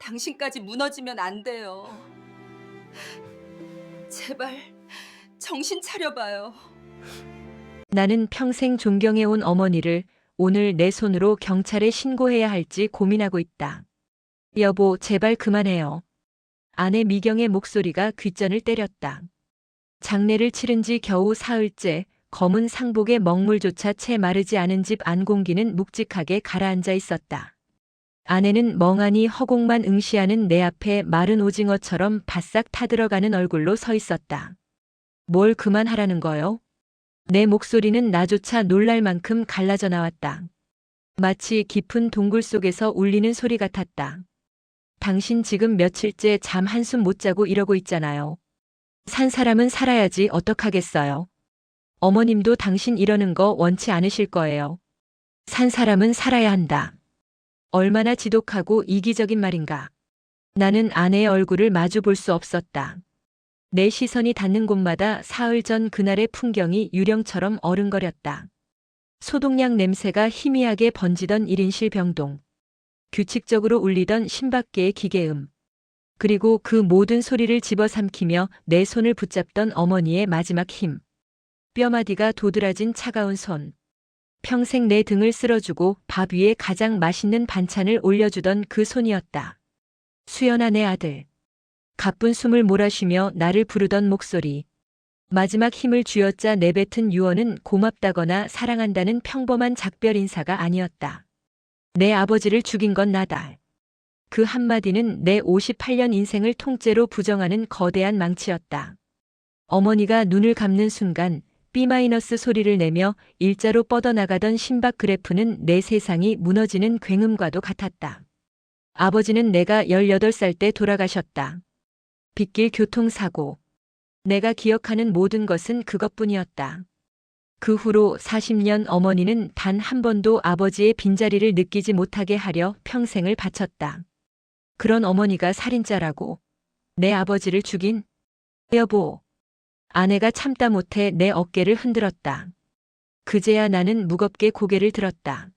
당신까지 무너지면 안 돼요. 제발 정신 차려봐요. 나는 평생 존경해온 어머니를 오늘 내 손으로 경찰에 신고해야 할지 고민하고 있다. 여보, 제발 그만해요. 아내 미경의 목소리가 귓전을 때렸다. 장례를 치른 지 겨우 사흘째, 검은 상복에 먹물조차 채 마르지 않은 집 안 공기는 묵직하게 가라앉아 있었다. 아내는 멍하니 허공만 응시하는 내 앞에 마른 오징어처럼 바싹 타들어가는 얼굴로 서 있었다. 뭘 그만하라는 거요? 내 목소리는 나조차 놀랄 만큼 갈라져 나왔다. 마치 깊은 동굴 속에서 울리는 소리 같았다. 당신 지금 며칠째 잠 한숨 못 자고 이러고 있잖아요. 산 사람은 살아야지 어떡하겠어요. 어머님도 당신 이러는 거 원치 않으실 거예요. 산 사람은 살아야 한다. 얼마나 지독하고 이기적인 말인가. 나는 아내의 얼굴을 마주 볼 수 없었다. 내 시선이 닿는 곳마다 사흘 전 그날의 풍경이 유령처럼 어른거렸다. 소독약 냄새가 희미하게 번지던 1인실 병동. 규칙적으로 울리던 신밖계의 기계음. 그리고 그 모든 소리를 집어삼키며 내 손을 붙잡던 어머니의 마지막 힘. 뼈마디가 도드라진 차가운 손. 평생 내 등을 쓸어주고 밥 위에 가장 맛있는 반찬을 올려주던 그 손이었다. 수연아, 내 아들. 가쁜 숨을 몰아쉬며 나를 부르던 목소리. 마지막 힘을 쥐어짜 내뱉은 유언은 고맙다거나 사랑한다는 평범한 작별 인사가 아니었다. 내 아버지를 죽인 건 나다. 그 한마디는 내 58년 인생을 통째로 부정하는 거대한 망치였다. 어머니가 눈을 감는 순간 B- 소리를 내며 일자로 뻗어나가던 심박 그래프는 내 세상이 무너지는 굉음과도 같았다. 아버지는 내가 18살 때 돌아가셨다. 빗길 교통사고. 내가 기억하는 모든 것은 그것뿐이었다. 그 후로 40년 어머니는 단 한 번도 아버지의 빈자리를 느끼지 못하게 하려 평생을 바쳤다. 그런 어머니가 살인자라고. 내 아버지를 죽인? 여보. 아내가 참다 못해 내 어깨를 흔들었다. 그제야 나는 무겁게 고개를 들었다.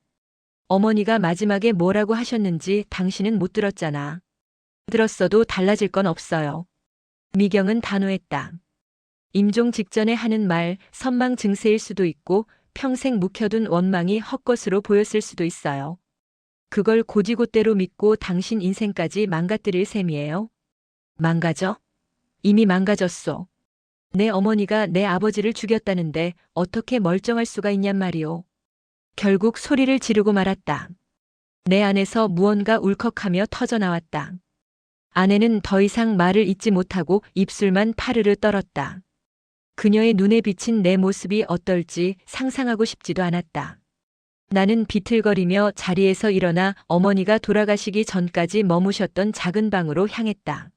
어머니가 마지막에 뭐라고 하셨는지 당신은 못 들었잖아. 들었어도 달라질 건 없어요. 미경은 단호했다. 임종 직전에 하는 말, 선망 증세일 수도 있고 평생 묵혀둔 원망이 헛것으로 보였을 수도 있어요. 그걸 고지고대로 믿고 당신 인생까지 망가뜨릴 셈이에요. 망가져? 이미 망가졌어. 내 어머니가 내 아버지를 죽였다는데 어떻게 멀쩡할 수가 있냔 말이오. 결국 소리를 지르고 말았다. 내 안에서 무언가 울컥하며 터져나왔다. 아내는 더 이상 말을 잇지 못하고 입술만 파르르 떨었다. 그녀의 눈에 비친 내 모습이 어떨지 상상하고 싶지도 않았다. 나는 비틀거리며 자리에서 일어나 어머니가 돌아가시기 전까지 머무셨던 작은 방으로 향했다.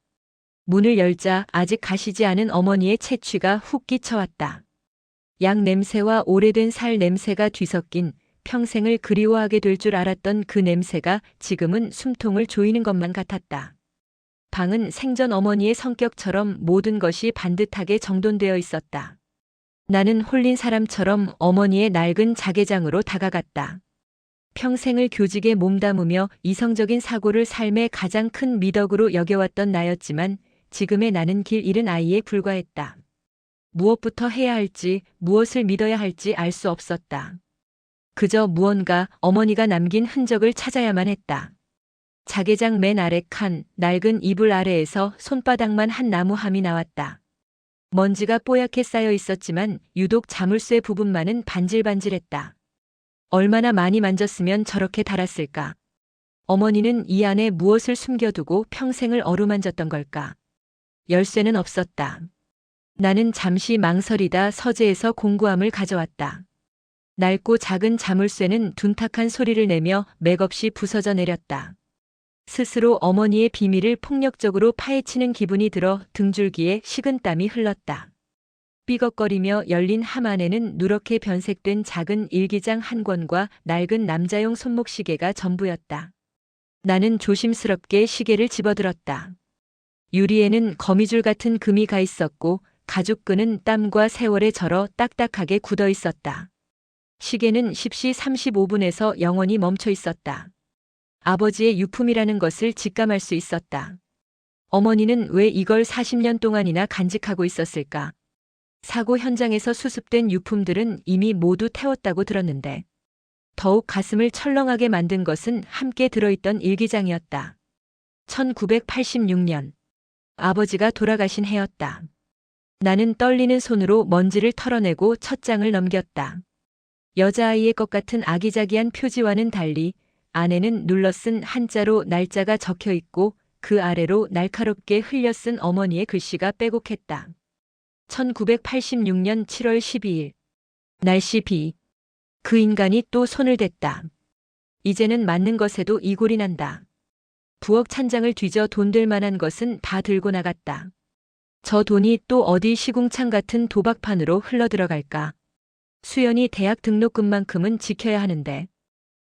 문을 열자 아직 가시지 않은 어머니의 채취가 훅 끼쳐왔다. 약 냄새와 오래된 살 냄새가 뒤섞인 평생을 그리워하게 될 줄 알았던 그 냄새가 지금은 숨통을 조이는 것만 같았다. 방은 생전 어머니의 성격처럼 모든 것이 반듯하게 정돈되어 있었다. 나는 홀린 사람처럼 어머니의 낡은 자개장으로 다가갔다. 평생을 교직에 몸담으며 이성적인 사고를 삶의 가장 큰 미덕으로 여겨왔던 나였지만 지금의 나는 길 잃은 아이에 불과했다. 무엇부터 해야 할지, 무엇을 믿어야 할지 알 수 없었다. 그저 무언가 어머니가 남긴 흔적을 찾아야만 했다. 자개장 맨 아래 칸, 낡은 이불 아래에서 손바닥만 한 나무함이 나왔다. 먼지가 뽀얗게 쌓여 있었지만 유독 자물쇠 부분만은 반질반질했다. 얼마나 많이 만졌으면 저렇게 달았을까? 어머니는 이 안에 무엇을 숨겨두고 평생을 어루만졌던 걸까? 열쇠는 없었다. 나는 잠시 망설이다 서재에서 공구함을 가져왔다. 낡고 작은 자물쇠는 둔탁한 소리를 내며 맥없이 부서져 내렸다. 스스로 어머니의 비밀을 폭력적으로 파헤치는 기분이 들어 등줄기에 식은땀이 흘렀다. 삐걱거리며 열린 함 안에는 누렇게 변색된 작은 일기장 한 권과 낡은 남자용 손목시계가 전부였다. 나는 조심스럽게 시계를 집어들었다. 유리에는 거미줄 같은 금이 가 있었고 가죽끈은 땀과 세월에 절어 딱딱하게 굳어 있었다. 시계는 10시 35분에서 영원히 멈춰 있었다. 아버지의 유품이라는 것을 직감할 수 있었다. 어머니는 왜 이걸 40년 동안이나 간직하고 있었을까? 사고 현장에서 수습된 유품들은 이미 모두 태웠다고 들었는데 더욱 가슴을 철렁하게 만든 것은 함께 들어있던 일기장이었다. 1986년 아버지가 돌아가신 해였다. 나는 떨리는 손으로 먼지를 털어내고 첫 장을 넘겼다. 여자아이의 것 같은 아기자기한 표지와는 달리 안에는 눌러쓴 한자로 날짜가 적혀 있고 그 아래로 날카롭게 흘려쓴 어머니의 글씨가 빼곡했다. 1986년 7월 12일. 날씨 비. 그 인간이 또 손을 댔다. 이제는 맞는 것에도 이골이 난다. 부엌 찬장을 뒤져 돈 될 만한 것은 다 들고 나갔다. 저 돈이 또 어디 시궁창 같은 도박판으로 흘러들어갈까? 수연이 대학 등록금만큼은 지켜야 하는데.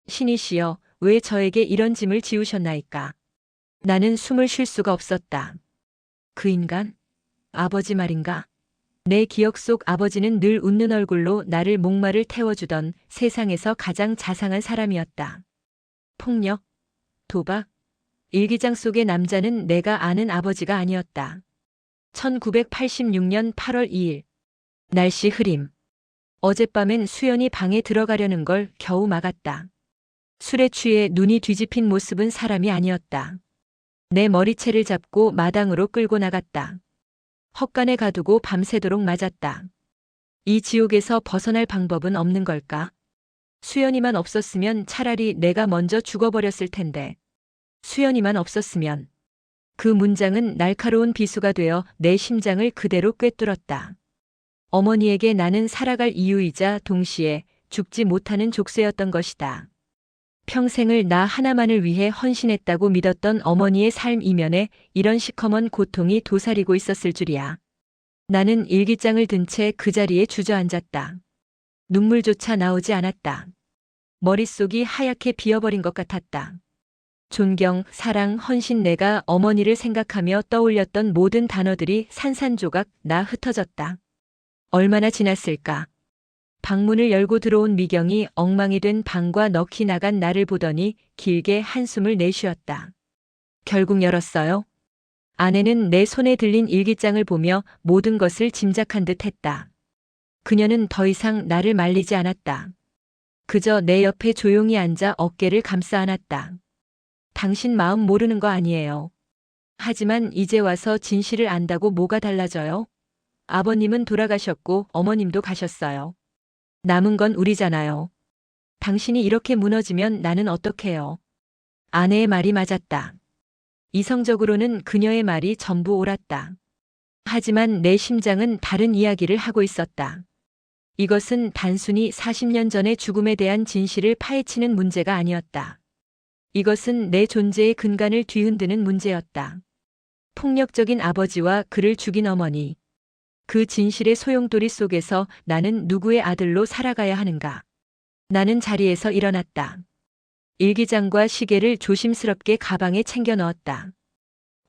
신이시여, 왜 저에게 이런 짐을 지우셨나이까? 나는 숨을 쉴 수가 없었다. 그 인간? 아버지 말인가? 내 기억 속 아버지는 늘 웃는 얼굴로 나를 목마를 태워주던 세상에서 가장 자상한 사람이었다. 폭력? 도박? 일기장 속의 남자는 내가 아는 아버지가 아니었다. 1986년 8월 2일. 날씨 흐림. 어젯밤엔 수연이 방에 들어가려는 걸 겨우 막았다. 술에 취해 눈이 뒤집힌 모습은 사람이 아니었다. 내 머리채를 잡고 마당으로 끌고 나갔다. 헛간에 가두고 밤새도록 맞았다. 이 지옥에서 벗어날 방법은 없는 걸까? 수연이만 없었으면 차라리 내가 먼저 죽어버렸을 텐데. 수연이만 없었으면. 그 문장은 날카로운 비수가 되어 내 심장을 그대로 꿰뚫었다. 어머니에게 나는 살아갈 이유이자 동시에 죽지 못하는 족쇄였던 것이다. 평생을 나 하나만을 위해 헌신했다고 믿었던 어머니의 삶 이면에 이런 시커먼 고통이 도사리고 있었을 줄이야. 나는 일기장을 든 채 그 자리에 주저앉았다. 눈물조차 나오지 않았다. 머릿속이 하얗게 비어버린 것 같았다. 존경, 사랑, 헌신, 내가 어머니를 생각하며 떠올렸던 모든 단어들이 산산조각 나 흩어졌다. 얼마나 지났을까? 방문을 열고 들어온 미경이 엉망이 된 방과 넋이 나간 나를 보더니 길게 한숨을 내쉬었다. 결국 열었어요? 아내는 내 손에 들린 일기장을 보며 모든 것을 짐작한 듯 했다. 그녀는 더 이상 나를 말리지 않았다. 그저 내 옆에 조용히 앉아 어깨를 감싸 안았다. 당신 마음 모르는 거 아니에요. 하지만 이제 와서 진실을 안다고 뭐가 달라져요? 아버님은 돌아가셨고 어머님도 가셨어요. 남은 건 우리잖아요. 당신이 이렇게 무너지면 나는 어떡해요? 아내의 말이 맞았다. 이성적으로는 그녀의 말이 전부 옳았다. 하지만 내 심장은 다른 이야기를 하고 있었다. 이것은 단순히 40년 전의 죽음에 대한 진실을 파헤치는 문제가 아니었다. 이것은 내 존재의 근간을 뒤흔드는 문제였다. 폭력적인 아버지와 그를 죽인 어머니. 그 진실의 소용돌이 속에서 나는 누구의 아들로 살아가야 하는가? 나는 자리에서 일어났다. 일기장과 시계를 조심스럽게 가방에 챙겨 넣었다.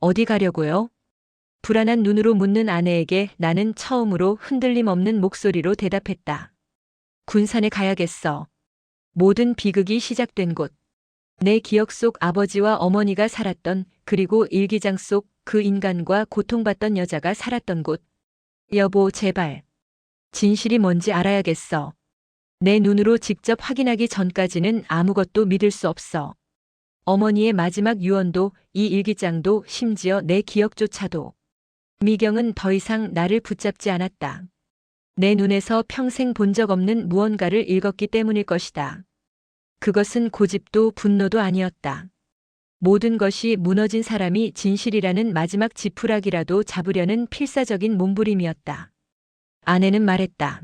어디 가려고요? 불안한 눈으로 묻는 아내에게 나는 처음으로 흔들림 없는 목소리로 대답했다. 군산에 가야겠어. 모든 비극이 시작된 곳. 내 기억 속 아버지와 어머니가 살았던, 그리고 일기장 속 그 인간과 고통받던 여자가 살았던 곳. 여보, 제발. 진실이 뭔지 알아야겠어. 내 눈으로 직접 확인하기 전까지는 아무것도 믿을 수 없어. 어머니의 마지막 유언도, 이 일기장도, 심지어 내 기억조차도. 미경은 더 이상 나를 붙잡지 않았다. 내 눈에서 평생 본 적 없는 무언가를 읽었기 때문일 것이다. 그것은 고집도 분노도 아니었다. 모든 것이 무너진 사람이 진실이라는 마지막 지푸라기라도 잡으려는 필사적인 몸부림이었다. 아내는 말했다.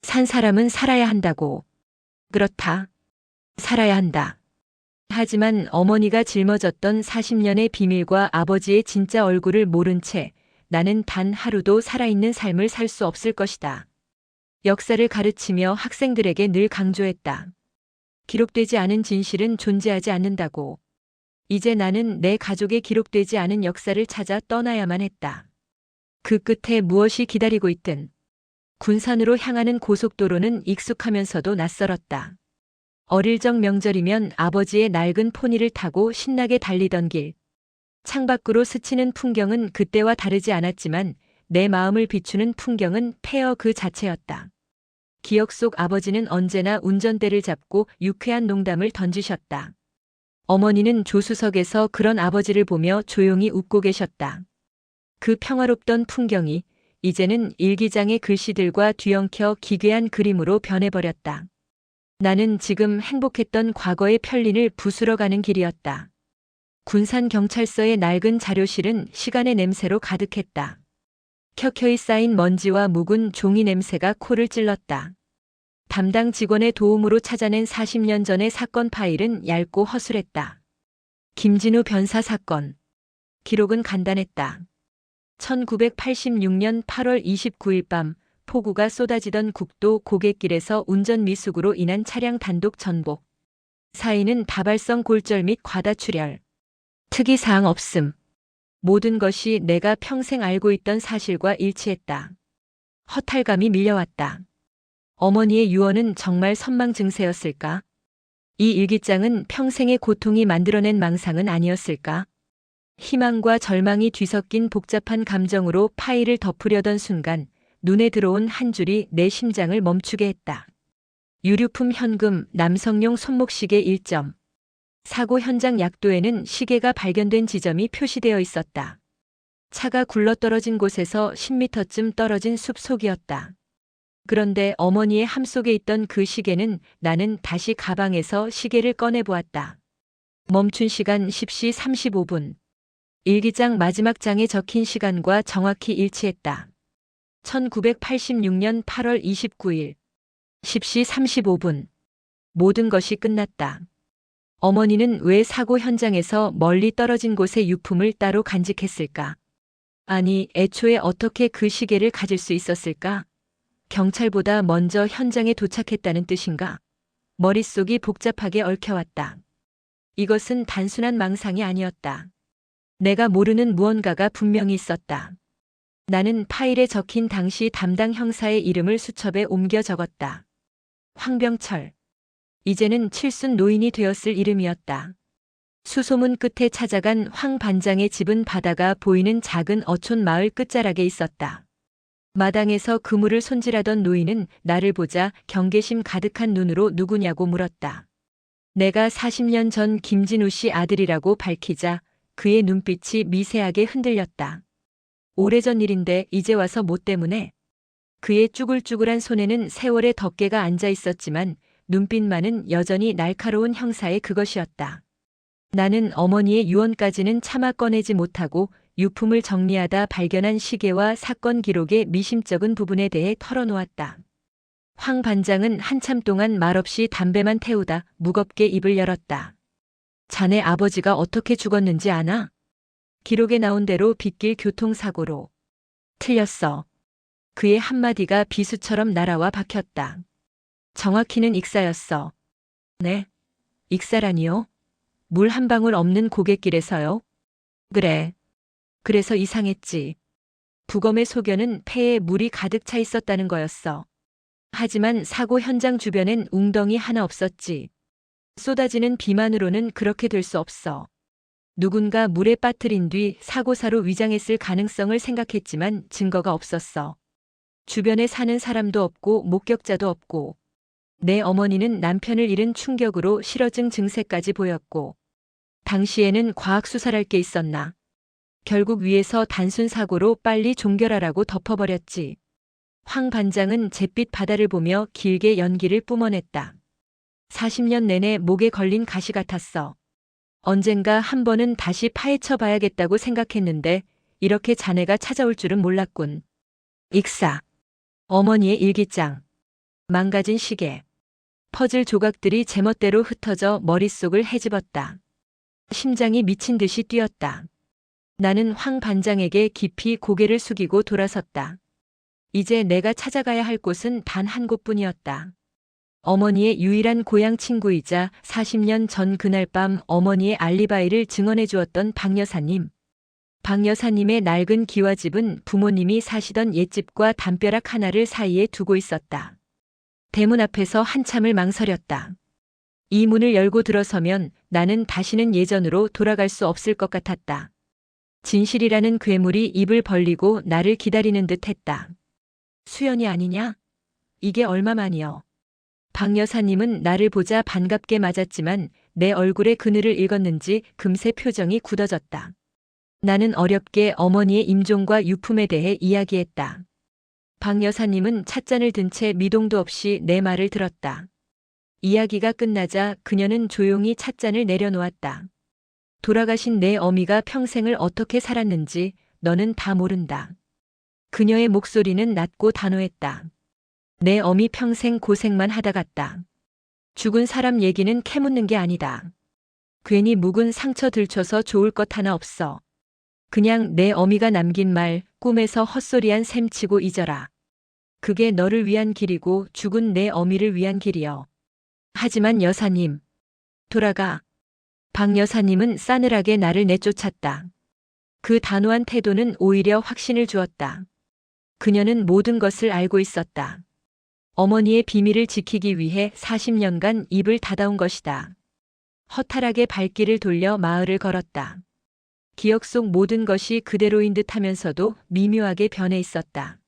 산 사람은 살아야 한다고. 그렇다. 살아야 한다. 하지만 어머니가 짊어졌던 40년의 비밀과 아버지의 진짜 얼굴을 모른 채 나는 단 하루도 살아있는 삶을 살 수 없을 것이다. 역사를 가르치며 학생들에게 늘 강조했다. 기록되지 않은 진실은 존재하지 않는다고. 이제 나는 내 가족의 기록되지 않은 역사를 찾아 떠나야만 했다. 그 끝에 무엇이 기다리고 있든 군산으로 향하는 고속도로는 익숙하면서도 낯설었다. 어릴 적 명절이면 아버지의 낡은 포니를 타고 신나게 달리던 길. 창밖으로 스치는 풍경은 그때와 다르지 않았지만 내 마음을 비추는 풍경은 페어 그 자체였다. 기억 속 아버지는 언제나 운전대를 잡고 유쾌한 농담을 던지셨다. 어머니는 조수석에서 그런 아버지를 보며 조용히 웃고 계셨다. 그 평화롭던 풍경이 이제는 일기장의 글씨들과 뒤엉켜 기괴한 그림으로 변해버렸다. 나는 지금 행복했던 과거의 편린을 부수러 가는 길이었다. 군산경찰서의 낡은 자료실은 시간의 냄새로 가득했다. 켜켜이 쌓인 먼지와 묵은 종이 냄새가 코를 찔렀다. 담당 직원의 도움으로 찾아낸 40년 전의 사건 파일은 얇고 허술했다. 김진우 변사 사건. 기록은 간단했다. 1986년 8월 29일 밤 폭우가 쏟아지던 국도 고갯길에서 운전 미숙으로 인한 차량 단독 전복. 사인은 다발성 골절 및 과다 출혈. 특이사항 없음. 모든 것이 내가 평생 알고 있던 사실과 일치했다. 허탈감이 밀려왔다. 어머니의 유언은 정말 선망 증세였을까? 이 일기장은 평생의 고통이 만들어낸 망상은 아니었을까? 희망과 절망이 뒤섞인 복잡한 감정으로 파일을 덮으려던 순간 눈에 들어온 한 줄이 내 심장을 멈추게 했다. 유류품 현금 남성용 손목시계 1점. 사고 현장 약도에는 시계가 발견된 지점이 표시되어 있었다. 차가 굴러떨어진 곳에서 10m쯤 떨어진 숲속이었다. 그런데 어머니의 함 속에 있던 그 시계는 나는 다시 가방에서 시계를 꺼내보았다. 멈춘 시간 10시 35분. 일기장 마지막 장에 적힌 시간과 정확히 일치했다. 1986년 8월 29일. 10시 35분. 모든 것이 끝났다. 어머니는 왜 사고 현장에서 멀리 떨어진 곳에 유품을 따로 간직했을까? 아니, 애초에 어떻게 그 시계를 가질 수 있었을까? 경찰보다 먼저 현장에 도착했다는 뜻인가? 머릿속이 복잡하게 얽혀왔다. 이것은 단순한 망상이 아니었다. 내가 모르는 무언가가 분명히 있었다. 나는 파일에 적힌 당시 담당 형사의 이름을 수첩에 옮겨 적었다. 황병철. 이제는 칠순 노인이 되었을 이름이었다. 수소문 끝에 찾아간 황 반장의 집은 바다가 보이는 작은 어촌 마을 끝자락에 있었다. 마당에서 그물을 손질하던 노인은 나를 보자 경계심 가득한 눈으로 누구냐고 물었다. 내가 40년 전 김진우 씨 아들이라고 밝히자 그의 눈빛이 미세하게 흔들렸다. 오래전 일인데 이제 와서 뭐 때문에? 그의 쭈글쭈글한 손에는 세월의 덮개가 앉아 있었지만 눈빛만은 여전히 날카로운 형사의 그것이었다. 나는 어머니의 유언까지는 차마 꺼내지 못하고 유품을 정리하다 발견한 시계와 사건 기록의 미심쩍은 부분에 대해 털어놓았다. 황 반장은 한참 동안 말없이 담배만 태우다 무겁게 입을 열었다. 자네 아버지가 어떻게 죽었는지 아나? 기록에 나온 대로 빗길 교통사고로. 틀렸어. 그의 한마디가 비수처럼 날아와 박혔다. 정확히는 익사였어. 네? 익사라니요? 물 한 방울 없는 고갯길에서요? 그래. 그래서 이상했지. 부검의 소견은 폐에 물이 가득 차 있었다는 거였어. 하지만 사고 현장 주변엔 웅덩이 하나 없었지. 쏟아지는 비만으로는 그렇게 될 수 없어. 누군가 물에 빠뜨린 뒤 사고사로 위장했을 가능성을 생각했지만 증거가 없었어. 주변에 사는 사람도 없고 목격자도 없고. 내 어머니는 남편을 잃은 충격으로 실어증 증세까지 보였고. 당시에는 과학수사랄 게 있었나. 결국 위에서 단순 사고로 빨리 종결하라고 덮어버렸지. 황 반장은 잿빛 바다를 보며 길게 연기를 뿜어냈다. 40년 내내 목에 걸린 가시 같았어. 언젠가 한 번은 다시 파헤쳐 봐야겠다고 생각했는데 이렇게 잔해가 찾아올 줄은 몰랐군. 익사. 어머니의 일기장. 망가진 시계. 퍼즐 조각들이 제멋대로 흩어져 머릿속을 헤집었다. 심장이 미친 듯이 뛰었다. 나는 황 반장에게 깊이 고개를 숙이고 돌아섰다. 이제 내가 찾아가야 할 곳은 단 한 곳뿐이었다. 어머니의 유일한 고향 친구이자 40년 전 그날 밤 어머니의 알리바이를 증언해 주었던 박 여사님. 박 여사님의 낡은 기와집은 부모님이 사시던 옛집과 담벼락 하나를 사이에 두고 있었다. 대문 앞에서 한참을 망설였다. 이 문을 열고 들어서면 나는 다시는 예전으로 돌아갈 수 없을 것 같았다. 진실이라는 괴물이 입을 벌리고 나를 기다리는 듯 했다. 수연이 아니냐? 이게 얼마만이여? 박 여사님은 나를 보자 반갑게 맞았지만 내 얼굴에 그늘을 읽었는지 금세 표정이 굳어졌다. 나는 어렵게 어머니의 임종과 유품에 대해 이야기했다. 박 여사님은 찻잔을 든 채 미동도 없이 내 말을 들었다. 이야기가 끝나자 그녀는 조용히 찻잔을 내려놓았다. 돌아가신 내 어미가 평생을 어떻게 살았는지 너는 다 모른다. 그녀의 목소리는 낮고 단호했다. 내 어미 평생 고생만 하다 갔다. 죽은 사람 얘기는 캐묻는 게 아니다. 괜히 묵은 상처 들춰서 좋을 것 하나 없어. 그냥 내 어미가 남긴 말 꿈에서 헛소리한 셈치고 잊어라. 그게 너를 위한 길이고 죽은 내 어미를 위한 길이여. 하지만 여사님, 돌아가. 박 여사님은 싸늘하게 나를 내쫓았다. 그 단호한 태도는 오히려 확신을 주었다. 그녀는 모든 것을 알고 있었다. 어머니의 비밀을 지키기 위해 40년간 입을 닫아온 것이다. 허탈하게 발길을 돌려 마을을 걸었다. 기억 속 모든 것이 그대로인 듯 하면서도 미묘하게 변해 있었다.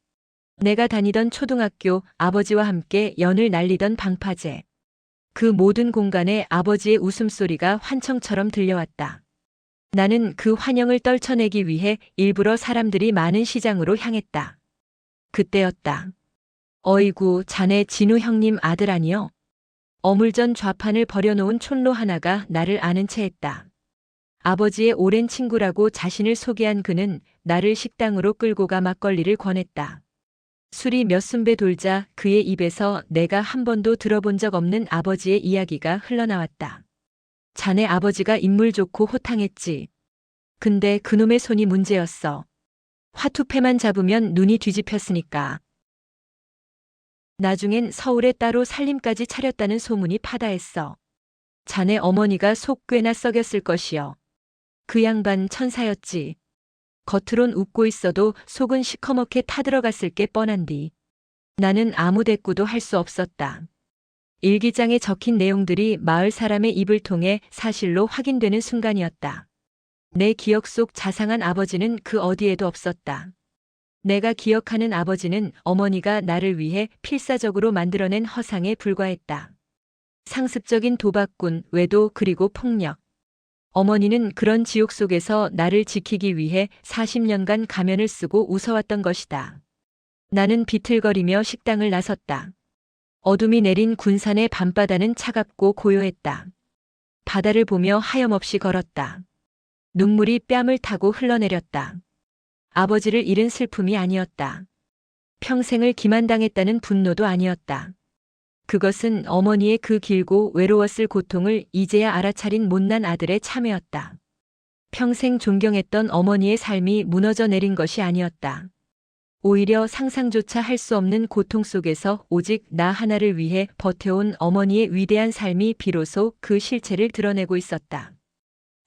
내가 다니던 초등학교, 아버지와 함께 연을 날리던 방파제. 그 모든 공간에 아버지의 웃음소리가 환청처럼 들려왔다. 나는 그 환영을 떨쳐내기 위해 일부러 사람들이 많은 시장으로 향했다. 그때였다. 어이구, 자네 진우 형님 아들 아니여? 어물전 좌판을 버려놓은 촌로 하나가 나를 아는 채 했다. 아버지의 오랜 친구라고 자신을 소개한 그는 나를 식당으로 끌고 가 막걸리를 권했다. 술이 몇 순배 돌자 그의 입에서 내가 한 번도 들어본 적 없는 아버지의 이야기가 흘러나왔다. 자네 아버지가 인물 좋고 호탕했지. 근데 그놈의 손이 문제였어. 화투패만 잡으면 눈이 뒤집혔으니까. 나중엔 서울에 따로 살림까지 차렸다는 소문이 파다했어. 자네 어머니가 속 꽤나 썩였을 것이여. 그 양반 천사였지. 겉으론 웃고 있어도 속은 시커멓게 타들어갔을 게 뻔한디. 나는 아무 대꾸도 할 수 없었다. 일기장에 적힌 내용들이 마을 사람의 입을 통해 사실로 확인되는 순간이었다. 내 기억 속 자상한 아버지는 그 어디에도 없었다. 내가 기억하는 아버지는 어머니가 나를 위해 필사적으로 만들어낸 허상에 불과했다. 상습적인 도박꾼, 외도 그리고 폭력. 어머니는 그런 지옥 속에서 나를 지키기 위해 40년간 가면을 쓰고 웃어왔던 것이다. 나는 비틀거리며 식당을 나섰다. 어둠이 내린 군산의 밤바다는 차갑고 고요했다. 바다를 보며 하염없이 걸었다. 눈물이 뺨을 타고 흘러내렸다. 아버지를 잃은 슬픔이 아니었다. 평생을 기만당했다는 분노도 아니었다. 그것은 어머니의 그 길고 외로웠을 고통을 이제야 알아차린 못난 아들의 참회였다. 평생 존경했던 어머니의 삶이 무너져 내린 것이 아니었다. 오히려 상상조차 할 수 없는 고통 속에서 오직 나 하나를 위해 버텨온 어머니의 위대한 삶이 비로소 그 실체를 드러내고 있었다.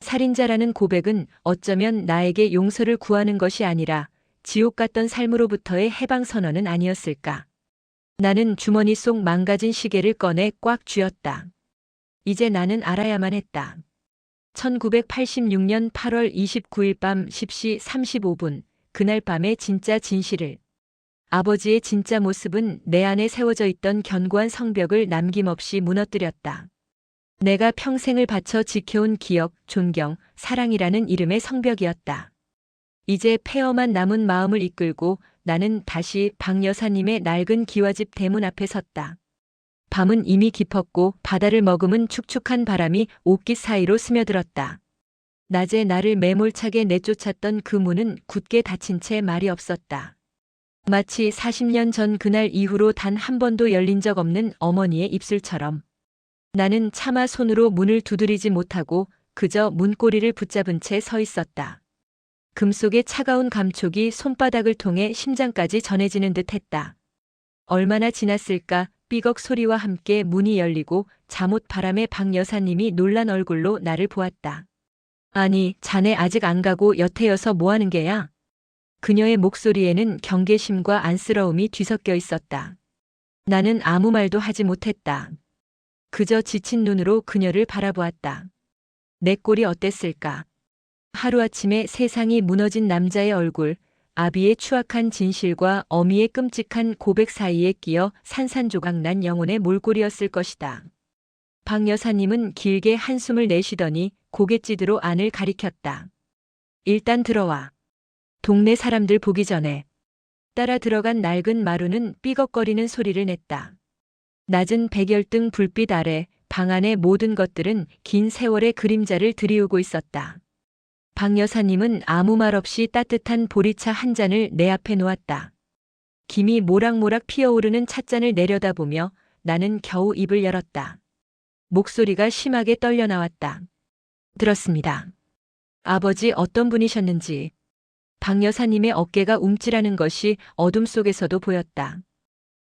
살인자라는 고백은 어쩌면 나에게 용서를 구하는 것이 아니라 지옥 같던 삶으로부터의 해방선언은 아니었을까. 나는 주머니 속 망가진 시계를 꺼내 꽉 쥐었다. 이제 나는 알아야만 했다. 1986년 8월 29일 밤 10시 35분, 그날 밤의 진짜 진실을. 아버지의 진짜 모습은 내 안에 세워져 있던 견고한 성벽을 남김없이 무너뜨렸다. 내가 평생을 바쳐 지켜온 기억, 존경, 사랑이라는 이름의 성벽이었다. 이제 폐허만 남은 마음을 이끌고 나는 다시 박 여사님의 낡은 기와집 대문 앞에 섰다. 밤은 이미 깊었고 바다를 머금은 축축한 바람이 옷깃 사이로 스며들었다. 낮에 나를 매몰차게 내쫓았던 그 문은 굳게 닫힌 채 말이 없었다. 마치 40년 전 그날 이후로 단 한 번도 열린 적 없는 어머니의 입술처럼. 나는 차마 손으로 문을 두드리지 못하고 그저 문고리를 붙잡은 채 서 있었다. 금속의 차가운 감촉이 손바닥을 통해 심장까지 전해지는 듯 했다. 얼마나 지났을까. 삐걱 소리와 함께 문이 열리고 잠옷 바람에 박 여사님이 놀란 얼굴로 나를 보았다. 아니, 자네 아직 안 가고 여태여서 뭐 하는 게야? 그녀의 목소리에는 경계심과 안쓰러움이 뒤섞여 있었다. 나는 아무 말도 하지 못했다. 그저 지친 눈으로 그녀를 바라보았다. 내 꼴이 어땠을까? 하루아침에 세상이 무너진 남자의 얼굴, 아비의 추악한 진실과 어미의 끔찍한 고백 사이에 끼어 산산조각 난 영혼의 몰골이었을 것이다. 박 여사님은 길게 한숨을 내쉬더니 고갯짓으로 안을 가리켰다. 일단 들어와. 동네 사람들 보기 전에. 따라 들어간 낡은 마루는 삐걱거리는 소리를 냈다. 낮은 백열등 불빛 아래 방 안의 모든 것들은 긴 세월의 그림자를 드리우고 있었다. 박 여사님은 아무 말 없이 따뜻한 보리차 한 잔을 내 앞에 놓았다. 김이 모락모락 피어오르는 찻잔을 내려다보며 나는 겨우 입을 열었다. 목소리가 심하게 떨려 나왔다. 들었습니다. 아버지 어떤 분이셨는지. 박 여사님의 어깨가 움찔하는 것이 어둠 속에서도 보였다.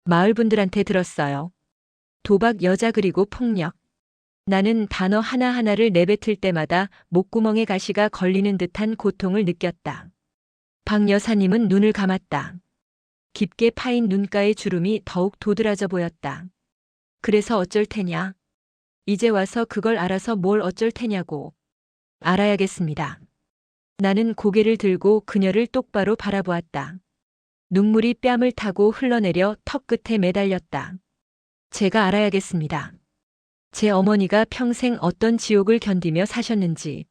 마을 분들한테 들었어요. 도박, 여자 그리고 폭력. 나는 단어 하나하나를 내뱉을 때마다 목구멍에 가시가 걸리는 듯한 고통을 느꼈다. 박 여사님은 눈을 감았다. 깊게 파인 눈가의 주름이 더욱 도드라져 보였다. 그래서 어쩔 테냐? 이제 와서 그걸 알아서 뭘 어쩔 테냐고. 알아야겠습니다. 나는 고개를 들고 그녀를 똑바로 바라보았다. 눈물이 뺨을 타고 흘러내려 턱 끝에 매달렸다. 제가 알아야겠습니다. 제 어머니가 평생 어떤 지옥을 견디며 사셨는지,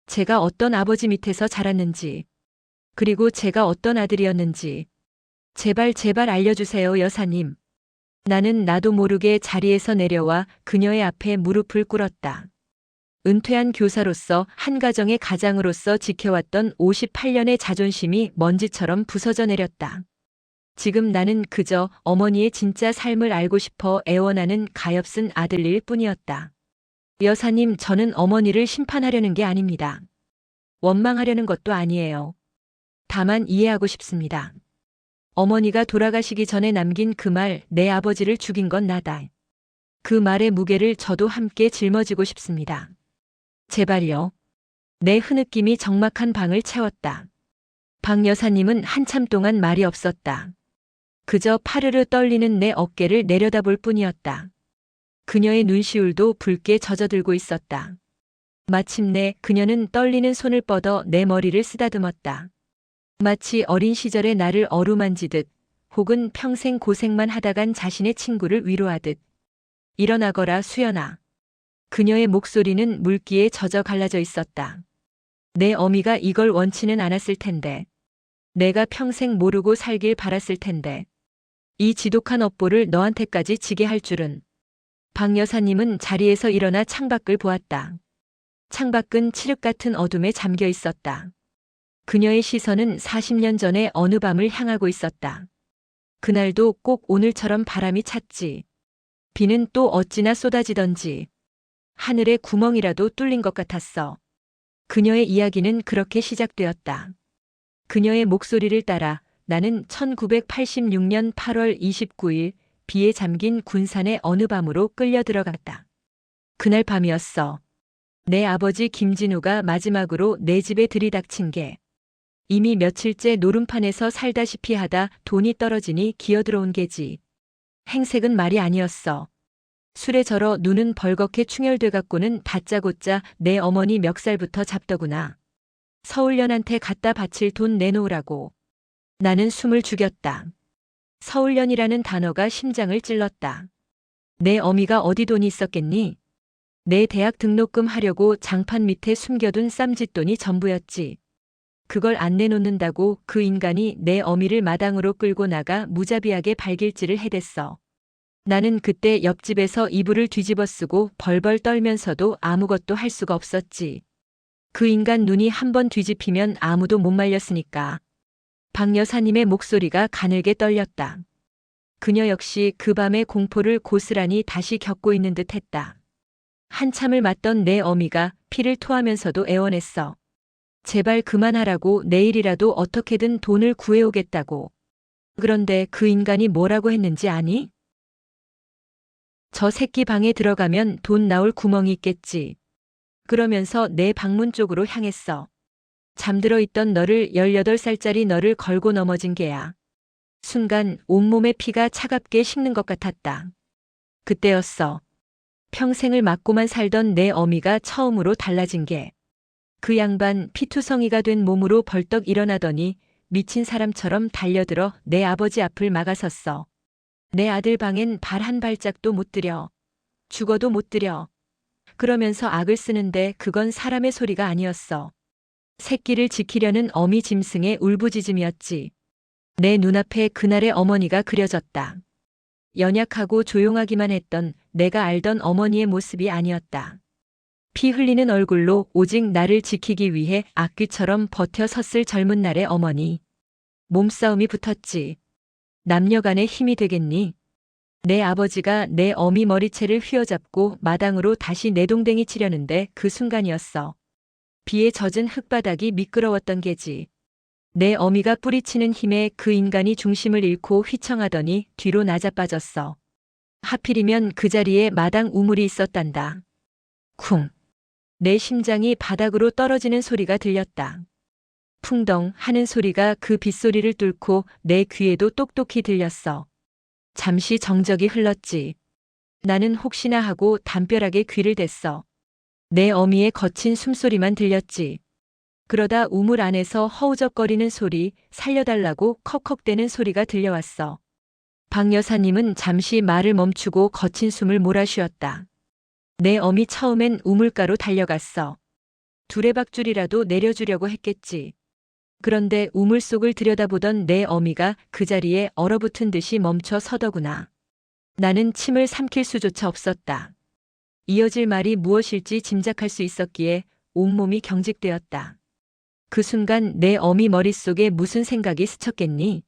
제가 어떤 아버지 밑에서 자랐는지, 그리고 제가 어떤 아들이었는지, 제발 알려주세요, 여사님. 나는 나도 모르게 자리에서 내려와 그녀의 앞에 무릎을 꿇었다. 은퇴한 교사로서 한 가정의 가장으로서 지켜왔던 58년의 자존심이 먼지처럼 부서져 내렸다. 지금 나는 그저 어머니의 진짜 삶을 알고 싶어 애원하는 가엾은 아들일 뿐이었다. 여사님, 저는 어머니를 심판하려는 게 아닙니다. 원망하려는 것도 아니에요. 다만 이해하고 싶습니다. 어머니가 돌아가시기 전에 남긴 그 말, 내 아버지를 죽인 건 나다. 그 말의 무게를 저도 함께 짊어지고 싶습니다. 제발요. 내 흐느낌이 적막한 방을 채웠다. 박 여사님은 한참 동안 말이 없었다. 그저 파르르 떨리는 내 어깨를 내려다볼 뿐이었다. 그녀의 눈시울도 붉게 젖어들고 있었다. 마침내 그녀는 떨리는 손을 뻗어 내 머리를 쓰다듬었다. 마치 어린 시절의 나를 어루만지듯 혹은 평생 고생만 하다 간 자신의 친구를 위로하듯. 일어나거라, 수연아. 그녀의 목소리는 물기에 젖어 갈라져 있었다. 내 어미가 이걸 원치는 않았을 텐데. 내가 평생 모르고 살길 바랐을 텐데. 이 지독한 업보를 너한테까지 지게 할 줄은. 박 여사님은 자리에서 일어나 창밖을 보았다. 창밖은 칠흑 같은 어둠에 잠겨 있었다. 그녀의 시선은 40년 전의 어느 밤을 향하고 있었다. 그날도 꼭 오늘처럼 바람이 찼지. 비는 또 어찌나 쏟아지던지. 하늘에 구멍이라도 뚫린 것 같았어. 그녀의 이야기는 그렇게 시작되었다. 그녀의 목소리를 따라 나는 1986년 8월 29일 비에 잠긴 군산의 어느 밤으로 끌려 들어갔다. 그날 밤이었어. 내 아버지 김진우가 마지막으로 내 집에 들이닥친 게 이미 며칠째 노름판에서 살다시피 하다 돈이 떨어지니 기어들어온 게지. 행색은 말이 아니었어. 술에 절어 눈은 벌겋게 충혈돼 갖고는 다짜고짜 내 어머니 멱살부터 잡더구나. 서울년한테 갖다 바칠 돈 내놓으라고. 나는 숨을 죽였다. 서울년이라는 단어가 심장을 찔렀다. 내 어미가 어디 돈이 있었겠니? 내 대학 등록금 하려고 장판 밑에 숨겨둔 쌈짓돈이 전부였지. 그걸 안 내놓는다고 그 인간이 내 어미를 마당으로 끌고 나가 무자비하게 발길질을 해댔어. 나는 그때 옆집에서 이불을 뒤집어 쓰고 벌벌 떨면서도 아무것도 할 수가 없었지. 그 인간 눈이 한번 뒤집히면 아무도 못 말렸으니까. 박 여사님의 목소리가 가늘게 떨렸다. 그녀 역시 그 밤의 공포를 고스란히 다시 겪고 있는 듯 했다. 한참을 맞던 내 어미가 피를 토하면서도 애원했어. 제발 그만하라고, 내일이라도 어떻게든 돈을 구해오겠다고. 그런데 그 인간이 뭐라고 했는지 아니? 저 새끼 방에 들어가면 돈 나올 구멍이 있겠지. 그러면서 내 방문 쪽으로 향했어. 잠들어 있던 너를 18살짜리 너를 걸고 넘어진 개야. 순간 온몸의 피가 차갑게 식는 것 같았다. 그때였어. 평생을 맞고만 살던 내 어미가 처음으로 달라진 게 그 양반 피투성이가 된 몸으로 벌떡 일어나더니 미친 사람처럼 달려들어 내 아버지 앞을 막아섰어. 내 아들 방엔 발 한 발짝도 못 들여. 죽어도 못 들여. 그러면서 악을 쓰는데 그건 사람의 소리가 아니었어. 새끼를 지키려는 어미 짐승의 울부짖음이었지. 내 눈앞에 그날의 어머니가 그려졌다. 연약하고 조용하기만 했던 내가 알던 어머니의 모습이 아니었다. 피 흘리는 얼굴로 오직 나를 지키기 위해 악귀처럼 버텨 섰을 젊은 날의 어머니. 몸싸움이 붙었지. 남녀 간의 힘이 되겠니? 내 아버지가 내 어미 머리채를 휘어잡고 마당으로 다시 내동댕이 치려는데 그 순간이었어. 비에 젖은 흙바닥이 미끄러웠던 게지. 내 어미가 뿌리치는 힘에 그 인간이 중심을 잃고 휘청하더니 뒤로 나자빠졌어. 하필이면 그 자리에 마당 우물이 있었단다. 쿵. 내 심장이 바닥으로 떨어지는 소리가 들렸다. 풍덩 하는 소리가 그 빗소리를 뚫고 내 귀에도 똑똑히 들렸어. 잠시 정적이 흘렀지. 나는 혹시나 하고 담벼락에 귀를 댔어. 내 어미의 거친 숨소리만 들렸지. 그러다 우물 안에서 허우적거리는 소리, 살려달라고 컥컥대는 소리가 들려왔어. 박 여사님은 잠시 말을 멈추고 거친 숨을 몰아쉬었다. 내 어미 처음엔 우물가로 달려갔어. 두레박줄이라도 내려주려고 했겠지. 그런데 우물 속을 들여다보던 내 어미가 그 자리에 얼어붙은 듯이 멈춰 서더구나. 나는 침을 삼킬 수조차 없었다. 이어질 말이 무엇일지 짐작할 수 있었기에 온몸이 경직되었다. 그 순간 내 어미 머릿속에 무슨 생각이 스쳤겠니?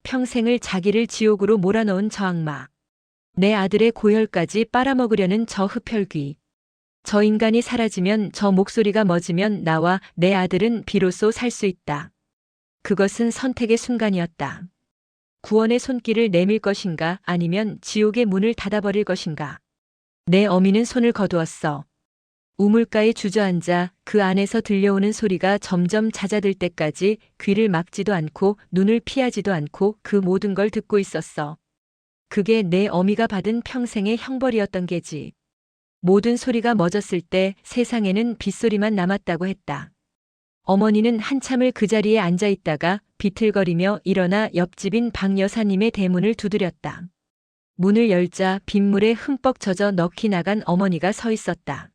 평생을 자기를 지옥으로 몰아넣은 저 악마. 내 아들의 고혈까지 빨아먹으려는 저 흡혈귀. 저 인간이 사라지면, 저 목소리가 멎으면 나와 내 아들은 비로소 살 수 있다. 그것은 선택의 순간이었다. 구원의 손길을 내밀 것인가 아니면 지옥의 문을 닫아버릴 것인가. 내 어미는 손을 거두었어. 우물가에 주저앉아 그 안에서 들려오는 소리가 점점 잦아들 때까지 귀를 막지도 않고 눈을 피하지도 않고 그 모든 걸 듣고 있었어. 그게 내 어미가 받은 평생의 형벌이었던 게지. 모든 소리가 멎었을 때 세상에는 빗소리만 남았다고 했다. 어머니는 한참을 그 자리에 앉아 있다가 비틀거리며 일어나 옆집인 박 여사님의 대문을 두드렸다. 문을 열자 빗물에 흠뻑 젖어 넋이 나간 어머니가 서 있었다.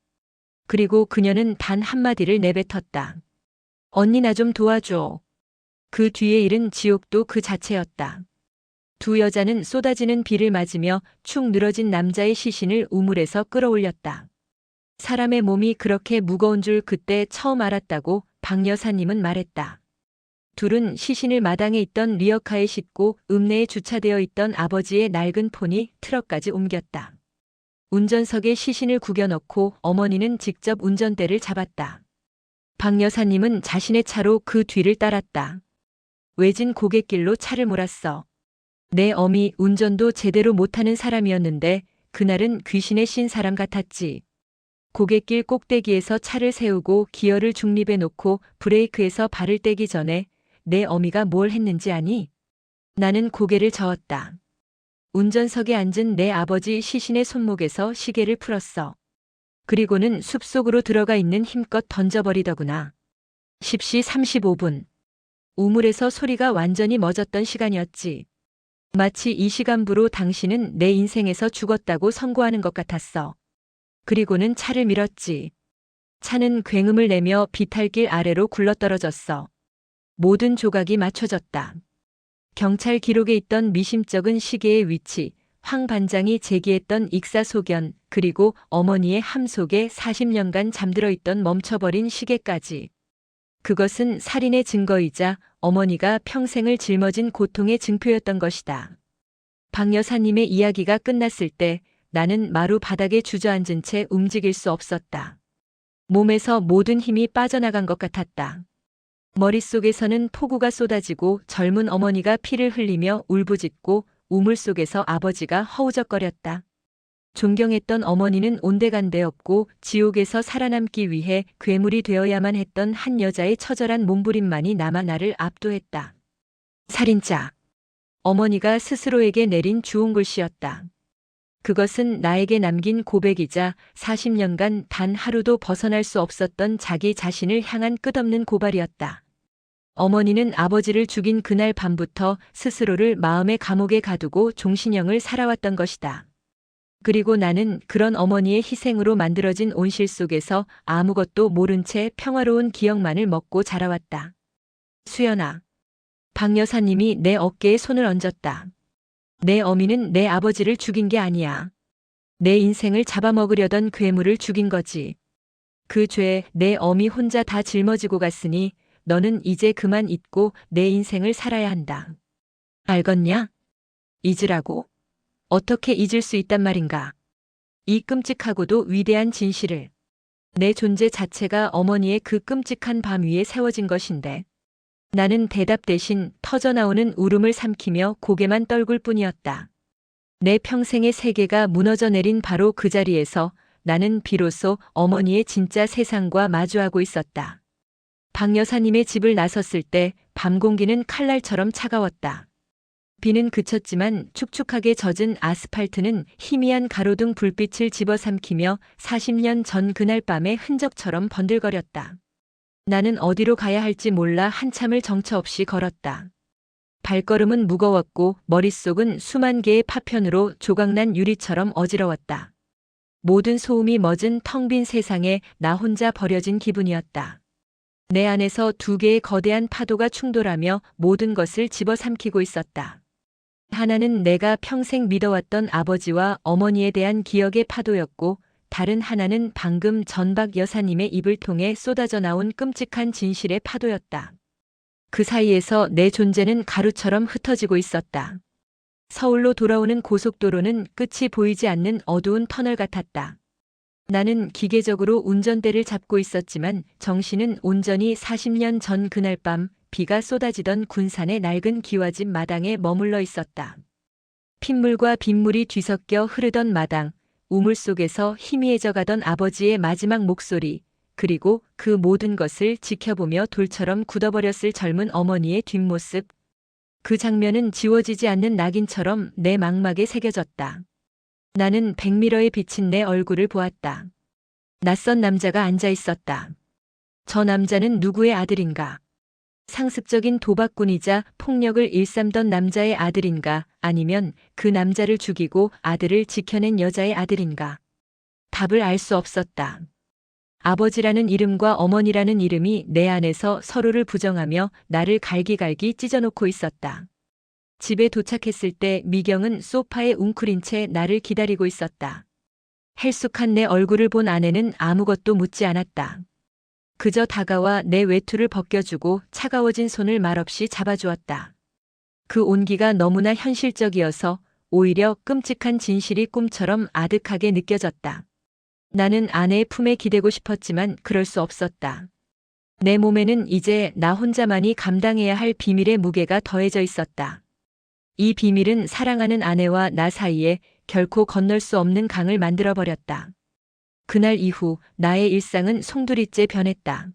그리고 그녀는 단 한마디를 내뱉었다. 언니 나 좀 도와줘. 그 뒤의 일은 지옥도 그 자체였다. 두 여자는 쏟아지는 비를 맞으며 축 늘어진 남자의 시신을 우물에서 끌어올렸다. 사람의 몸이 그렇게 무거운 줄 그때 처음 알았다고 박 여사님은 말했다. 둘은 시신을 마당에 있던 리어카에 싣고 읍내에 주차되어 있던 아버지의 낡은 포니 트럭까지 옮겼다. 운전석에 시신을 구겨넣고 어머니는 직접 운전대를 잡았다. 박 여사님은 자신의 차로 그 뒤를 따랐다. 외진 고갯길로 차를 몰았어. 내 어미 운전도 제대로 못하는 사람이었는데 그날은 귀신에 씬 사람 같았지. 고갯길 꼭대기에서 차를 세우고 기어를 중립에 놓고 브레이크에서 발을 떼기 전에 내 어미가 뭘 했는지 아니? 나는 고개를 저었다. 운전석에 앉은 내 아버지 시신의 손목에서 시계를 풀었어. 그리고는 숲속으로 들어가 있는 힘껏 던져버리더구나. 10시 35분. 우물에서 소리가 완전히 멎었던 시간이었지. 마치 이 시간부로 당신은 내 인생에서 죽었다고 선고하는 것 같았어. 그리고는 차를 밀었지. 차는 굉음을 내며 비탈길 아래로 굴러떨어졌어. 모든 조각이 맞춰졌다. 경찰 기록에 있던 미심쩍은 시계의 위치, 황 반장이 제기했던 익사소견, 그리고 어머니의 함 속에 40년간 잠들어 있던 멈춰버린 시계까지. 그것은 살인의 증거이자 어머니가 평생을 짊어진 고통의 증표였던 것이다. 박 여사님의 이야기가 끝났을 때 나는 마루 바닥에 주저앉은 채 움직일 수 없었다. 몸에서 모든 힘이 빠져나간 것 같았다. 머릿속에서는 폭우가 쏟아지고 젊은 어머니가 피를 흘리며 울부짖고 우물 속에서 아버지가 허우적거렸다. 존경했던 어머니는 온데간데 없고 지옥에서 살아남기 위해 괴물이 되어야만 했던 한 여자의 처절한 몸부림만이 남아 나를 압도했다. 살인자. 어머니가 스스로에게 내린 주홍글씨였다. 그것은 나에게 남긴 고백이자 40년간 단 하루도 벗어날 수 없었던 자기 자신을 향한 끝없는 고발이었다. 어머니는 아버지를 죽인 그날 밤부터 스스로를 마음의 감옥에 가두고 종신형을 살아왔던 것이다. 그리고 나는 그런 어머니의 희생으로 만들어진 온실 속에서 아무것도 모른 채 평화로운 기억만을 먹고 자라왔다. 수연아. 박 여사님이 내 어깨에 손을 얹었다. 내 어미는 내 아버지를 죽인 게 아니야. 내 인생을 잡아먹으려던 괴물을 죽인 거지. 그 죄 내 어미 혼자 다 짊어지고 갔으니 너는 이제 그만 잊고 내 인생을 살아야 한다. 알겠냐? 잊으라고? 어떻게 잊을 수 있단 말인가? 이 끔찍하고도 위대한 진실을. 내 존재 자체가 어머니의 그 끔찍한 밤 위에 세워진 것인데. 나는 대답 대신 터져나오는 울음을 삼키며 고개만 떨굴 뿐이었다. 내 평생의 세계가 무너져 내린 바로 그 자리에서 나는 비로소 어머니의 진짜 세상과 마주하고 있었다. 박 여사님의 집을 나섰을 때 밤 공기는 칼날처럼 차가웠다. 비는 그쳤지만 축축하게 젖은 아스팔트는 희미한 가로등 불빛을 집어삼키며 40년 전 그날 밤의 흔적처럼 번들거렸다. 나는 어디로 가야 할지 몰라 한참을 정처 없이 걸었다. 발걸음은 무거웠고 머릿속은 수만 개의 파편으로 조각난 유리처럼 어지러웠다. 모든 소음이 멎은 텅 빈 세상에 나 혼자 버려진 기분이었다. 내 안에서 두 개의 거대한 파도가 충돌하며 모든 것을 집어삼키고 있었다. 하나는 내가 평생 믿어왔던 아버지와 어머니에 대한 기억의 파도였고, 다른 하나는 방금 전 박 여사님의 입을 통해 쏟아져 나온 끔찍한 진실의 파도였다. 그 사이에서 내 존재는 가루처럼 흩어지고 있었다. 서울로 돌아오는 고속도로는 끝이 보이지 않는 어두운 터널 같았다. 나는 기계적으로 운전대를 잡고 있었지만 정신은 온전히 40년 전 그날 밤 비가 쏟아지던 군산의 낡은 기와집 마당에 머물러 있었다. 핏물과 빗물이 뒤섞여 흐르던 마당, 우물 속에서 희미해져 가던 아버지의 마지막 목소리, 그리고 그 모든 것을 지켜보며 돌처럼 굳어버렸을 젊은 어머니의 뒷모습. 그 장면은 지워지지 않는 낙인처럼 내 망막에 새겨졌다. 나는 백미러에 비친 내 얼굴을 보았다. 낯선 남자가 앉아 있었다. 저 남자는 누구의 아들인가? 상습적인 도박꾼이자 폭력을 일삼던 남자의 아들인가? 아니면 그 남자를 죽이고 아들을 지켜낸 여자의 아들인가? 답을 알 수 없었다. 아버지라는 이름과 어머니라는 이름이 내 안에서 서로를 부정하며 나를 갈기갈기 찢어놓고 있었다. 집에 도착했을 때 미경은 소파에 웅크린 채 나를 기다리고 있었다. 헬쑥한 내 얼굴을 본 아내는 아무것도 묻지 않았다. 그저 다가와 내 외투를 벗겨주고 차가워진 손을 말없이 잡아주었다. 그 온기가 너무나 현실적이어서 오히려 끔찍한 진실이 꿈처럼 아득하게 느껴졌다. 나는 아내의 품에 기대고 싶었지만 그럴 수 없었다. 내 몸에는 이제 나 혼자만이 감당해야 할 비밀의 무게가 더해져 있었다. 이 비밀은 사랑하는 아내와 나 사이에 결코 건널 수 없는 강을 만들어버렸다. 그날 이후 나의 일상은 송두리째 변했다.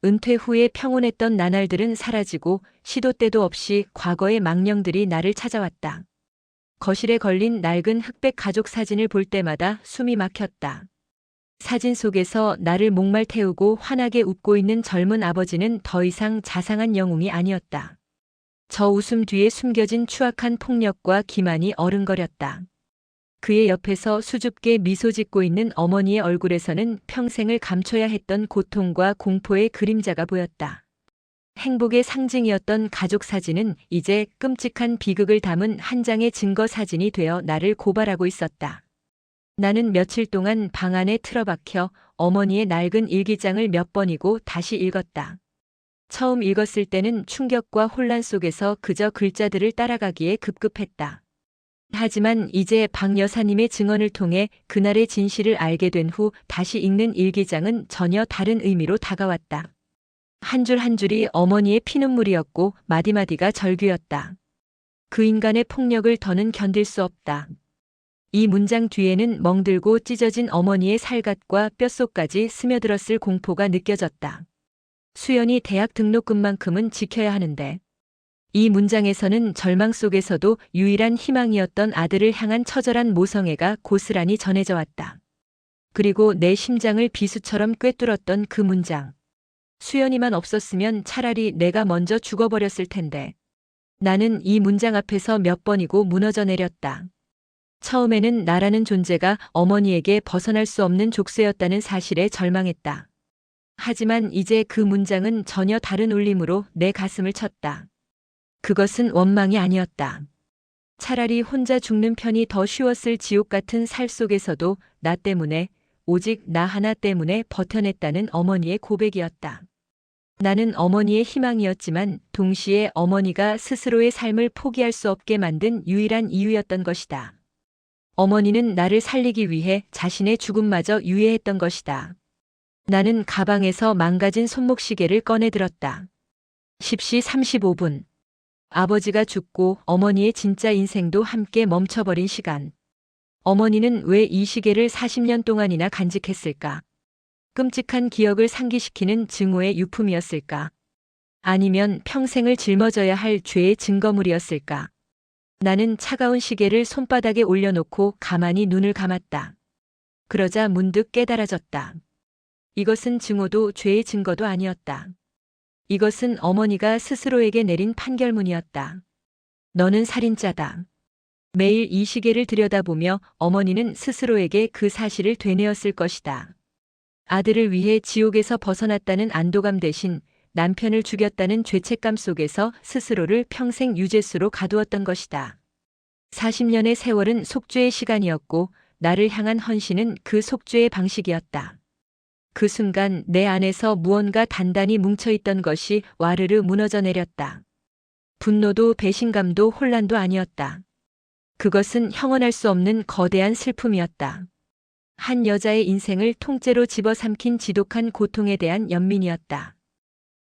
은퇴 후에 평온했던 나날들은 사라지고 시도 때도 없이 과거의 망령들이 나를 찾아왔다. 거실에 걸린 낡은 흑백 가족 사진을 볼 때마다 숨이 막혔다. 사진 속에서 나를 목말 태우고 환하게 웃고 있는 젊은 아버지는 더 이상 자상한 영웅이 아니었다. 저 웃음 뒤에 숨겨진 추악한 폭력과 기만이 어른거렸다. 그의 옆에서 수줍게 미소 짓고 있는 어머니의 얼굴에서는 평생을 감춰야 했던 고통과 공포의 그림자가 보였다. 행복의 상징이었던 가족 사진은 이제 끔찍한 비극을 담은 한 장의 증거 사진이 되어 나를 고발하고 있었다. 나는 며칠 동안 방 안에 틀어박혀 어머니의 낡은 일기장을 몇 번이고 다시 읽었다. 처음 읽었을 때는 충격과 혼란 속에서 그저 글자들을 따라가기에 급급했다. 하지만 이제 박 여사님의 증언을 통해 그날의 진실을 알게 된 후 다시 읽는 일기장은 전혀 다른 의미로 다가왔다. 한 줄 한 줄이 어머니의 피눈물이었고 마디마디가 절규였다. 그 인간의 폭력을 더는 견딜 수 없다. 이 문장 뒤에는 멍들고 찢어진 어머니의 살갗과 뼛속까지 스며들었을 공포가 느껴졌다. 수연이 대학 등록금만큼은 지켜야 하는데 이 문장에서는 절망 속에서도 유일한 희망이었던 아들을 향한 처절한 모성애가 고스란히 전해져 왔다. 그리고 내 심장을 비수처럼 꿰뚫었던 그 문장. 수연이만 없었으면 차라리 내가 먼저 죽어버렸을 텐데. 나는 이 문장 앞에서 몇 번이고 무너져 내렸다. 처음에는 나라는 존재가 어머니에게 벗어날 수 없는 족쇄였다는 사실에 절망했다. 하지만 이제 그 문장은 전혀 다른 울림으로 내 가슴을 쳤다. 그것은 원망이 아니었다. 차라리 혼자 죽는 편이 더 쉬웠을 지옥 같은 살 속에서도 나 때문에, 오직 나 하나 때문에 버텨냈다는 어머니의 고백이었다. 나는 어머니의 희망이었지만 동시에 어머니가 스스로의 삶을 포기할 수 없게 만든 유일한 이유였던 것이다. 어머니는 나를 살리기 위해 자신의 죽음마저 유예했던 것이다. 나는 가방에서 망가진 손목시계를 꺼내 들었다. 10시 35분. 아버지가 죽고 어머니의 진짜 인생도 함께 멈춰버린 시간. 어머니는 왜 이 시계를 40년 동안이나 간직했을까? 끔찍한 기억을 상기시키는 증오의 유품이었을까? 아니면 평생을 짊어져야 할 죄의 증거물이었을까? 나는 차가운 시계를 손바닥에 올려놓고 가만히 눈을 감았다. 그러자 문득 깨달아졌다. 이것은 증오도 죄의 증거도 아니었다. 이것은 어머니가 스스로에게 내린 판결문이었다. 너는 살인자다. 매일 이 시계를 들여다보며 어머니는 스스로에게 그 사실을 되뇌었을 것이다. 아들을 위해 지옥에서 벗어났다는 안도감 대신 남편을 죽였다는 죄책감 속에서 스스로를 평생 유죄수로 가두었던 것이다. 40년의 세월은 속죄의 시간이었고 나를 향한 헌신은 그 속죄의 방식이었다. 그 순간 내 안에서 무언가 단단히 뭉쳐있던 것이 와르르 무너져 내렸다. 분노도 배신감도 혼란도 아니었다. 그것은 형언할 수 없는 거대한 슬픔이었다. 한 여자의 인생을 통째로 집어삼킨 지독한 고통에 대한 연민이었다.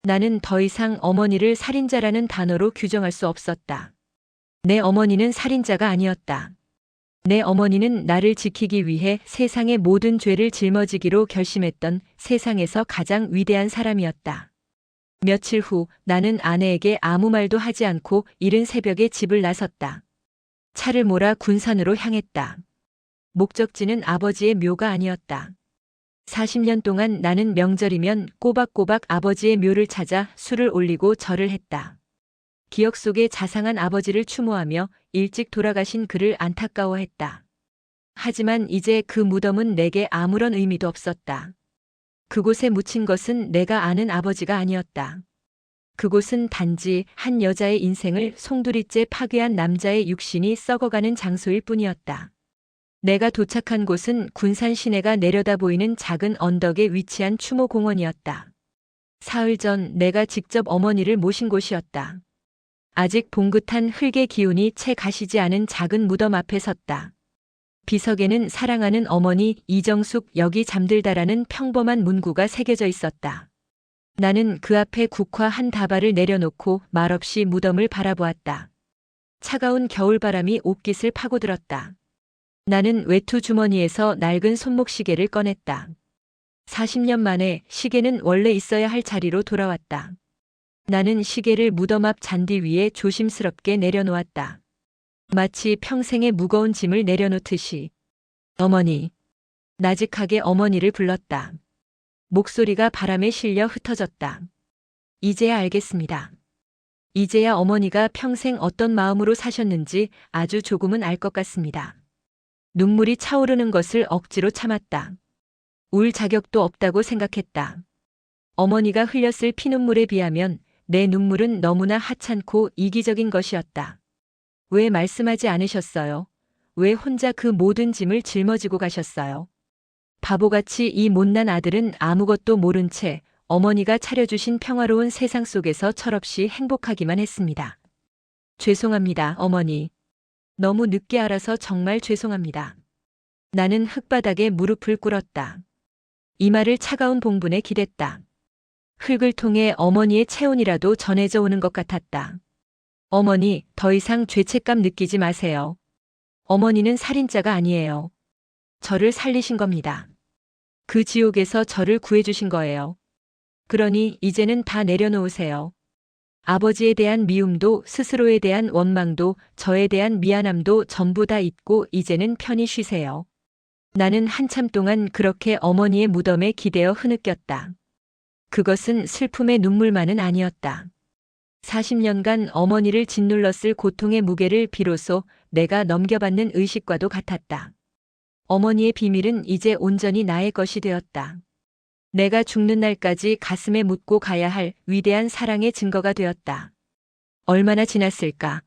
나는 더 이상 어머니를 살인자라는 단어로 규정할 수 없었다. 내 어머니는 살인자가 아니었다. 내 어머니는 나를 지키기 위해 세상의 모든 죄를 짊어지기로 결심했던 세상에서 가장 위대한 사람이었다. 며칠 후 나는 아내에게 아무 말도 하지 않고 이른 새벽에 집을 나섰다. 차를 몰아 군산으로 향했다. 목적지는 아버지의 묘가 아니었다. 40년 동안 나는 명절이면 꼬박꼬박 아버지의 묘를 찾아 술을 올리고 절을 했다. 기억 속에 자상한 아버지를 추모하며 일찍 돌아가신 그를 안타까워했다. 하지만 이제 그 무덤은 내게 아무런 의미도 없었다. 그곳에 묻힌 것은 내가 아는 아버지가 아니었다. 그곳은 단지 한 여자의 인생을 송두리째 파괴한 남자의 육신이 썩어가는 장소일 뿐이었다. 내가 도착한 곳은 군산 시내가 내려다 보이는 작은 언덕에 위치한 추모공원이었다. 사흘 전 내가 직접 어머니를 모신 곳이었다. 아직 봉긋한 흙의 기운이 채 가시지 않은 작은 무덤 앞에 섰다. 비석에는 사랑하는 어머니 이정숙 여기 잠들다라는 평범한 문구가 새겨져 있었다. 나는 그 앞에 국화 한 다발을 내려놓고 말없이 무덤을 바라보았다. 차가운 겨울바람이 옷깃을 파고들었다. 나는 외투 주머니에서 낡은 손목시계를 꺼냈다. 40년 만에 시계는 원래 있어야 할 자리로 돌아왔다. 나는 시계를 무덤 앞 잔디 위에 조심스럽게 내려놓았다. 마치 평생의 무거운 짐을 내려놓듯이. 어머니. 나직하게 어머니를 불렀다. 목소리가 바람에 실려 흩어졌다. 이제야 알겠습니다. 이제야 어머니가 평생 어떤 마음으로 사셨는지 아주 조금은 알 것 같습니다. 눈물이 차오르는 것을 억지로 참았다. 울 자격도 없다고 생각했다. 어머니가 흘렸을 피눈물에 비하면 내 눈물은 너무나 하찮고 이기적인 것이었다. 왜 말씀하지 않으셨어요? 왜 혼자 그 모든 짐을 짊어지고 가셨어요? 바보같이 이 못난 아들은 아무것도 모른 채 어머니가 차려주신 평화로운 세상 속에서 철없이 행복하기만 했습니다. 죄송합니다, 어머니. 너무 늦게 알아서 정말 죄송합니다. 나는 흙바닥에 무릎을 꿇었다. 이마를 차가운 봉분에 기댔다. 흙을 통해 어머니의 체온이라도 전해져 오는 것 같았다. 어머니, 더 이상 죄책감 느끼지 마세요. 어머니는 살인자가 아니에요. 저를 살리신 겁니다. 그 지옥에서 저를 구해주신 거예요. 그러니 이제는 다 내려놓으세요. 아버지에 대한 미움도 스스로에 대한 원망도 저에 대한 미안함도 전부 다 잊고 이제는 편히 쉬세요. 나는 한참 동안 그렇게 어머니의 무덤에 기대어 흐느꼈다. 그것은 슬픔의 눈물만은 아니었다. 40년간 어머니를 짓눌렀을 고통의 무게를 비로소 내가 넘겨받는 의식과도 같았다. 어머니의 비밀은 이제 온전히 나의 것이 되었다. 내가 죽는 날까지 가슴에 묻고 가야 할 위대한 사랑의 증거가 되었다. 얼마나 지났을까?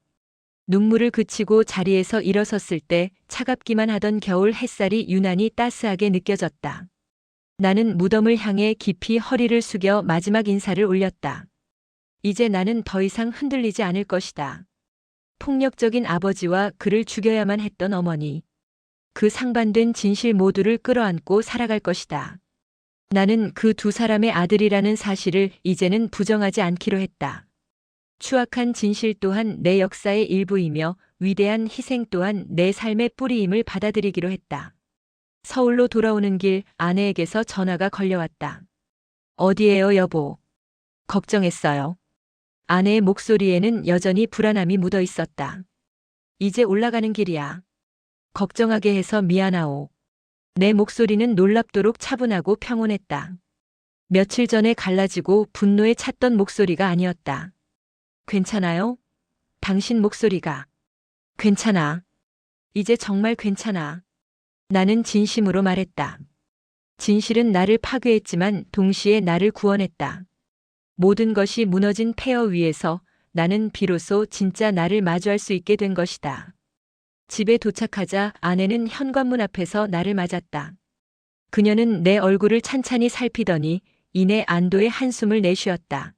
눈물을 그치고 자리에서 일어섰을 때 차갑기만 하던 겨울 햇살이 유난히 따스하게 느껴졌다. 나는 무덤을 향해 깊이 허리를 숙여 마지막 인사를 올렸다. 이제 나는 더 이상 흔들리지 않을 것이다. 폭력적인 아버지와 그를 죽여야만 했던 어머니. 그 상반된 진실 모두를 끌어안고 살아갈 것이다. 나는 그 두 사람의 아들이라는 사실을 이제는 부정하지 않기로 했다. 추악한 진실 또한 내 역사의 일부이며 위대한 희생 또한 내 삶의 뿌리임을 받아들이기로 했다. 서울로 돌아오는 길 아내에게서 전화가 걸려왔다. 어디에요, 여보? 걱정했어요. 아내의 목소리에는 여전히 불안함이 묻어 있었다. 이제 올라가는 길이야. 걱정하게 해서 미안하오. 내 목소리는 놀랍도록 차분하고 평온했다. 며칠 전에 갈라지고 분노에 찼던 목소리가 아니었다. 괜찮아요? 당신 목소리가. 괜찮아. 이제 정말 괜찮아. 나는 진심으로 말했다. 진실은 나를 파괴했지만 동시에 나를 구원했다. 모든 것이 무너진 폐허 위에서 나는 비로소 진짜 나를 마주할 수 있게 된 것이다. 집에 도착하자 아내는 현관문 앞에서 나를 맞았다. 그녀는 내 얼굴을 찬찬히 살피더니 이내 안도의 한숨을 내쉬었다.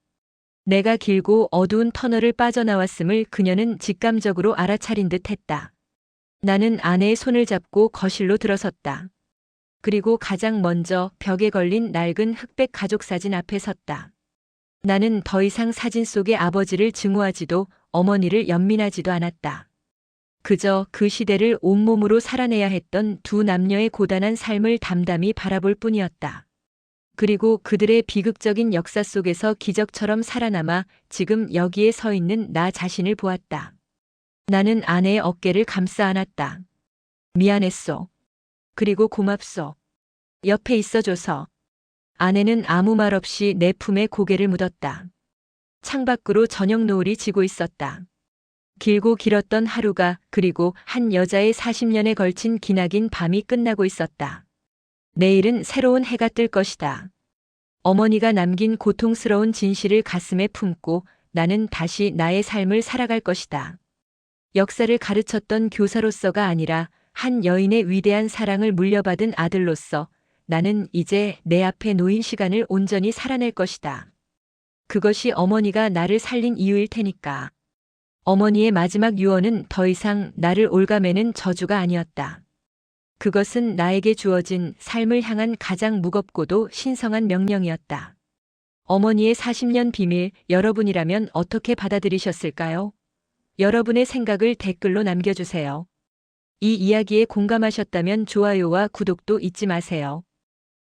내가 길고 어두운 터널을 빠져나왔음을 그녀는 직감적으로 알아차린 듯 했다. 나는 아내의 손을 잡고 거실로 들어섰다. 그리고 가장 먼저 벽에 걸린 낡은 흑백 가족 사진 앞에 섰다. 나는 더 이상 사진 속의 아버지를 증오하지도 어머니를 연민하지도 않았다. 그저 그 시대를 온몸으로 살아내야 했던 두 남녀의 고단한 삶을 담담히 바라볼 뿐이었다. 그리고 그들의 비극적인 역사 속에서 기적처럼 살아남아 지금 여기에 서 있는 나 자신을 보았다. 나는 아내의 어깨를 감싸 안았다. 미안했소. 그리고 고맙소. 옆에 있어줘서. 아내는 아무 말 없이 내 품에 고개를 묻었다. 창밖으로 저녁 노을이 지고 있었다. 길고 길었던 하루가 그리고 한 여자의 40년에 걸친 기나긴 밤이 끝나고 있었다. 내일은 새로운 해가 뜰 것이다. 어머니가 남긴 고통스러운 진실을 가슴에 품고 나는 다시 나의 삶을 살아갈 것이다. 역사를 가르쳤던 교사로서가 아니라 한 여인의 위대한 사랑을 물려받은 아들로서 나는 이제 내 앞에 놓인 시간을 온전히 살아낼 것이다. 그것이 어머니가 나를 살린 이유일 테니까. 어머니의 마지막 유언은 더 이상 나를 올가매는 저주가 아니었다. 그것은 나에게 주어진 삶을 향한 가장 무겁고도 신성한 명령이었다. 어머니의 40년 비밀, 여러분이라면 어떻게 받아들이셨을까요? 여러분의 생각을 댓글로 남겨주세요. 이 이야기에 공감하셨다면 좋아요와 구독도 잊지 마세요.